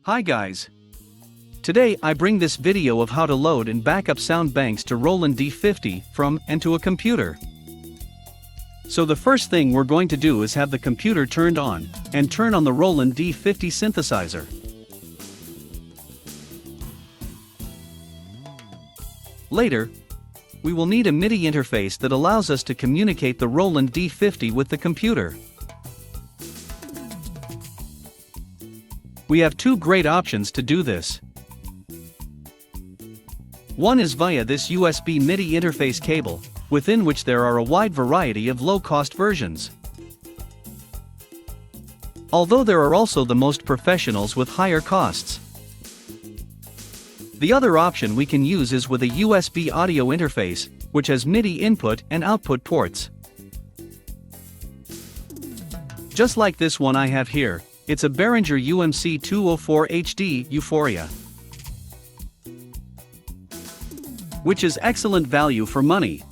Hi guys! Today I bring this video of how to load and backup sound banks to Roland D-50 from and to a computer. So the first thing we're going to do is have the computer turned on, and turn on the Roland D-50 synthesizer. Later, we will need a MIDI interface that allows us to communicate the Roland D-50 with the computer. We have two great options to do this. One is via this USB MIDI interface cable, within which there are a wide variety of low-cost versions. Although there are also the most professionals with higher costs. The other option we can use is with a USB audio interface, which has MIDI input and output ports. Just like this one I have here, it's a Behringer UMC 204 HD Euphoria, which is excellent value for money.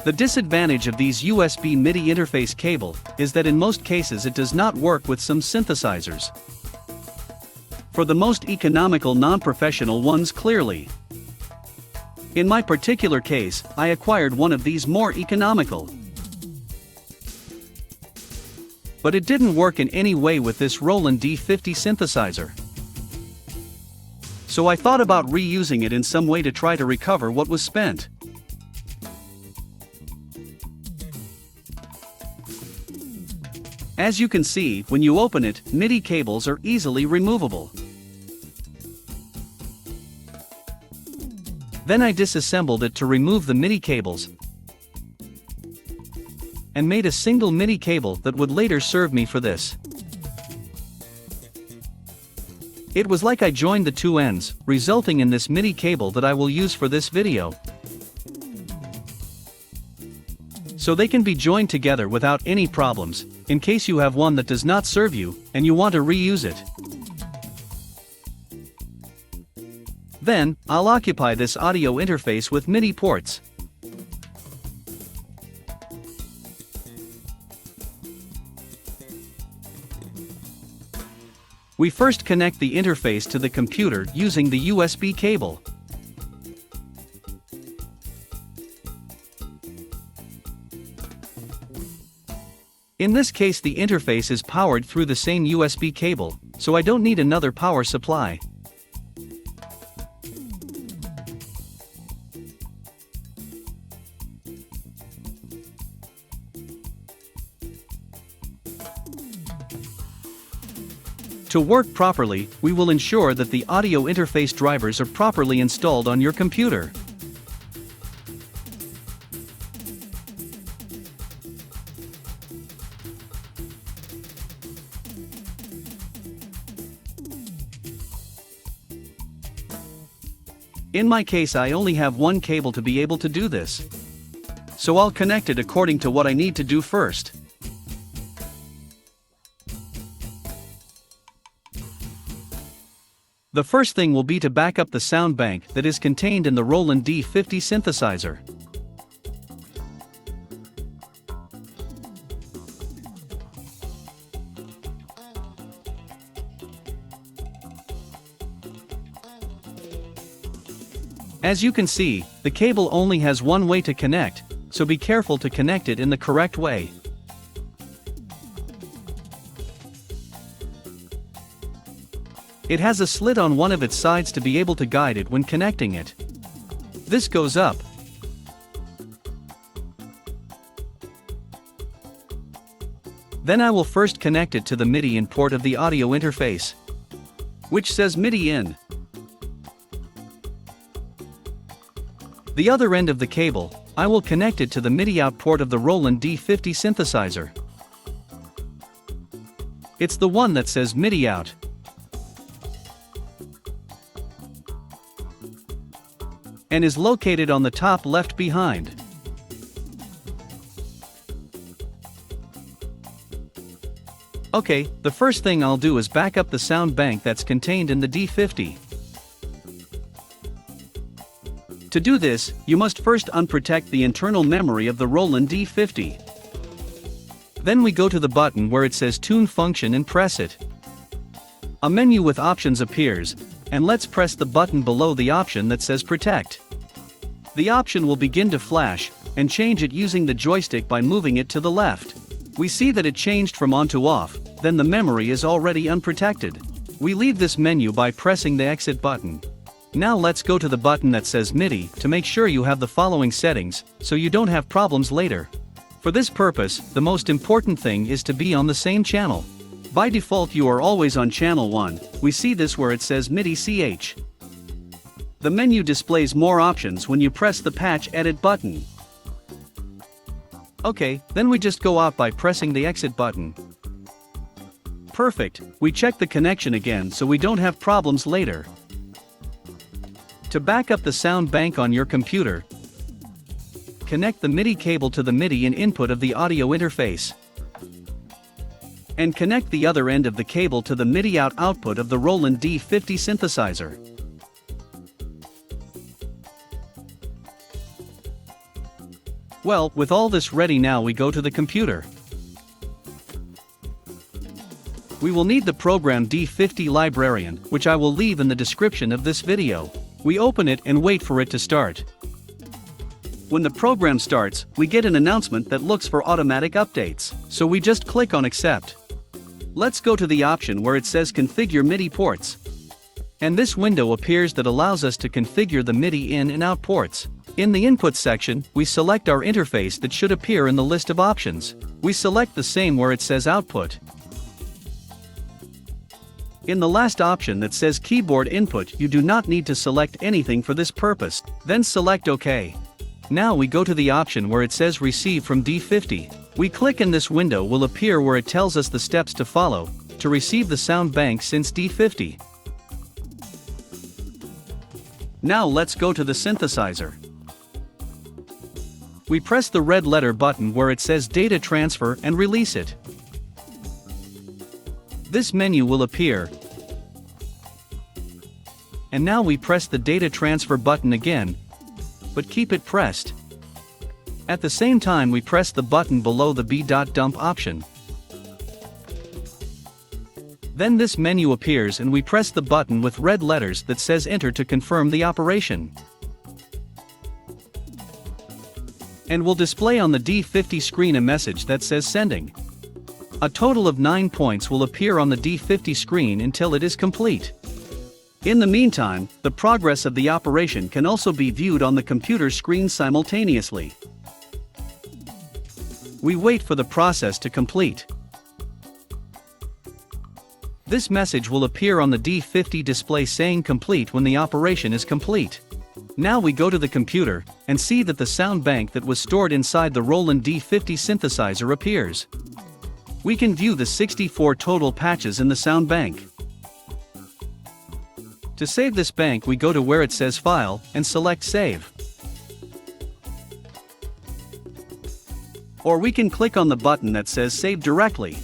The disadvantage of these USB MIDI interface cable is that in most cases it does not work with some synthesizers. For the most economical non-professional ones, clearly. In my particular case, I acquired one of these more economical. But it didn't work in any way with this Roland D-50 synthesizer. So I thought about reusing it in some way to try to recover what was spent. As you can see, when you open it, MIDI cables are easily removable. Then I disassembled it to remove the MIDI cables, and made a single MIDI cable that would later serve me for this. It was like I joined the two ends, resulting in this MIDI cable that I will use for this video. So they can be joined together without any problems, in case you have one that does not serve you, and you want to reuse it. Then, I'll occupy this audio interface with MIDI ports. We first connect the interface to the computer using the USB cable. In this case, the interface is powered through the same USB cable, so I don't need another power supply. To work properly, we will ensure that the audio interface drivers are properly installed on your computer. In my case, I only have one cable to be able to do this. So I'll connect it according to what I need to do first. The first thing will be to back up the sound bank that is contained in the Roland D-50 synthesizer. As you can see, the cable only has one way to connect, so be careful to connect it in the correct way. It has a slit on one of its sides to be able to guide it when connecting it. This goes up. Then I will first connect it to the MIDI in port of the audio interface, which says MIDI in. The other end of the cable, I will connect it to the MIDI out port of the Roland D-50 synthesizer. It's the one that says MIDI out. And is located on the top left behind. Okay, the first thing I'll do is back up the sound bank that's contained in the D-50. To do this, you must first unprotect the internal memory of the Roland D-50. Then we go to the button where it says Tune Function and press it. A menu with options appears, and let's press the button below the option that says Protect. The option will begin to flash, and change it using the joystick by moving it to the left. We see that it changed from on to off, then the memory is already unprotected. We leave this menu by pressing the Exit button. Now let's go to the button that says MIDI to make sure you have the following settings, so you don't have problems later. For this purpose, the most important thing is to be on the same channel. By default you are always on channel 1, we see this where it says MIDI CH. The menu displays more options when you press the Patch Edit button. Okay, then we just go out by pressing the Exit button. Perfect, we check the connection again so we don't have problems later. To back up the sound bank on your computer, connect the MIDI cable to the MIDI in input of the audio interface. And connect the other end of the cable to the MIDI out output of the Roland D-50 synthesizer. Well, with all this ready now we go to the computer. We will need the program D-50 Librarian, which I will leave in the description of this video. We open it and wait for it to start. When the program starts, we get an announcement that looks for automatic updates, so we just click on Accept. Let's go to the option where it says Configure MIDI ports. And this window appears that allows us to configure the MIDI in and out ports. In the Input section, we select our interface that should appear in the list of options. We select the same where it says Output. In the last option that says Keyboard Input, you do not need to select anything for this purpose, then select OK. Now we go to the option where it says Receive from D-50. We click and this window will appear where it tells us the steps to follow to receive the sound bank since D-50. Now let's go to the synthesizer. We press the red letter button where it says Data Transfer and release it. This menu will appear. And now we press the Data Transfer button again, but keep it pressed. At the same time we press the button below the B.Dump option. Then this menu appears and we press the button with red letters that says Enter to confirm the operation. And will display on the D-50 screen a message that says Sending. A total of 9 points will appear on the D-50 screen until it is complete. In the meantime, the progress of the operation can also be viewed on the computer screen simultaneously. We wait for the process to complete. This message will appear on the D-50 display saying Complete when the operation is complete. Now we go to the computer, and see that the sound bank that was stored inside the Roland D-50 synthesizer appears. We can view the 64 total patches in the sound bank. To save this bank we go to where it says File, and select Save. Or we can click on the button that says Save Directly.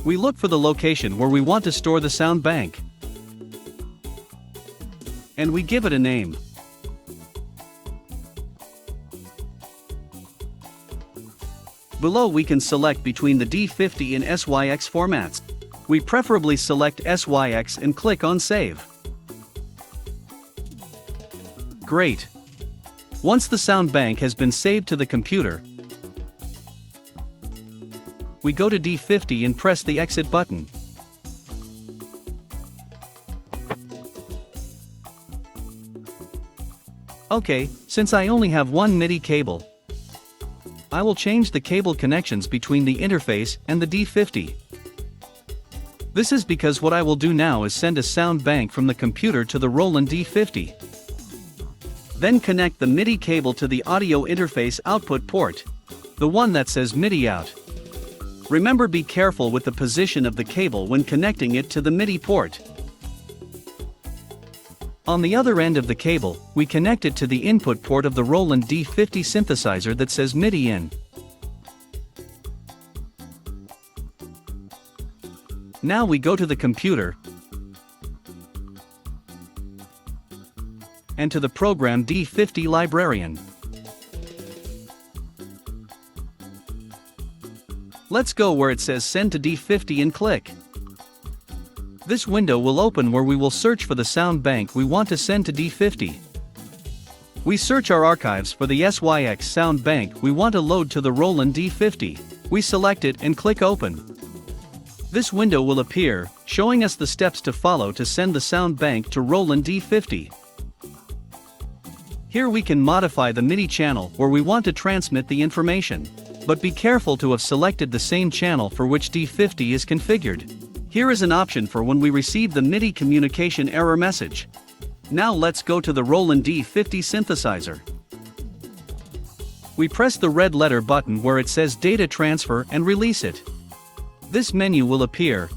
We look for the location where we want to store the sound bank. And we give it a name. Below we can select between the D-50 and SYX formats. We preferably select SYX and click on Save. Great! Once the sound bank has been saved to the computer, we go to D-50 and press the Exit button. Okay, since I only have one MIDI cable, I will change the cable connections between the interface and the D-50. This is because what I will do now is send a sound bank from the computer to the Roland D-50. Then connect the MIDI cable to the audio interface output port, the one that says MIDI out. Remember, be careful with the position of the cable when connecting it to the MIDI port. On the other end of the cable, we connect it to the input port of the Roland D-50 synthesizer that says MIDI in. Now we go to the computer and to the program D-50 librarian. Let's go where it says Send to D-50 and click. This window will open where we will search for the sound bank we want to send to D-50. We search our archives for the SYX sound bank we want to load to the Roland D-50. We select it and click Open. This window will appear, showing us the steps to follow to send the sound bank to Roland D-50. Here we can modify the MIDI channel where we want to transmit the information. But be careful to have selected the same channel for which D-50 is configured. Here is an option for when we receive the MIDI communication error message. Now let's go to the Roland D-50 synthesizer. We press the red letter button where it says Data Transfer and release it. This menu will appear.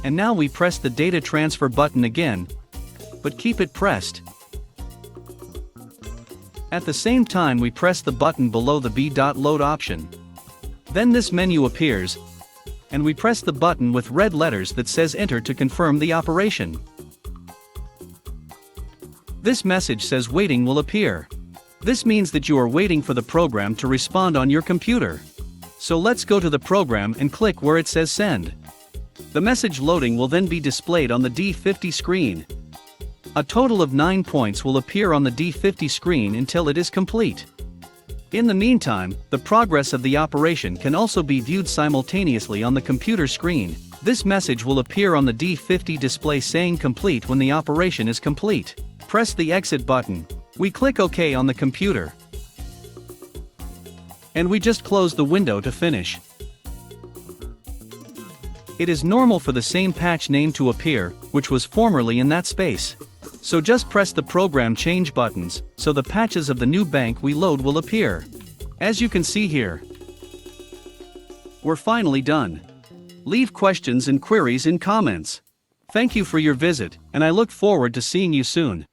And now we press the Data Transfer button again, but keep it pressed. At the same time we press the button below the B.Load option. Then this menu appears, and we press the button with red letters that says Enter to confirm the operation. This message says Waiting will appear. This means that you are waiting for the program to respond on your computer. So let's go to the program and click where it says Send. The message loading will then be displayed on the D-50 screen. A total of 9 points will appear on the D-50 screen until it is complete. In the meantime, the progress of the operation can also be viewed simultaneously on the computer screen. This message will appear on the D-50 display saying Complete when the operation is complete. Press the Exit button. We click OK on the computer. And we just close the window to finish. It is normal for the same patch name to appear, which was formerly in that space. So just press the program change buttons, so the patches of the new bank we load will appear. As you can see here, we're finally done. Leave questions and queries in comments. Thank you for your visit, and I look forward to seeing you soon.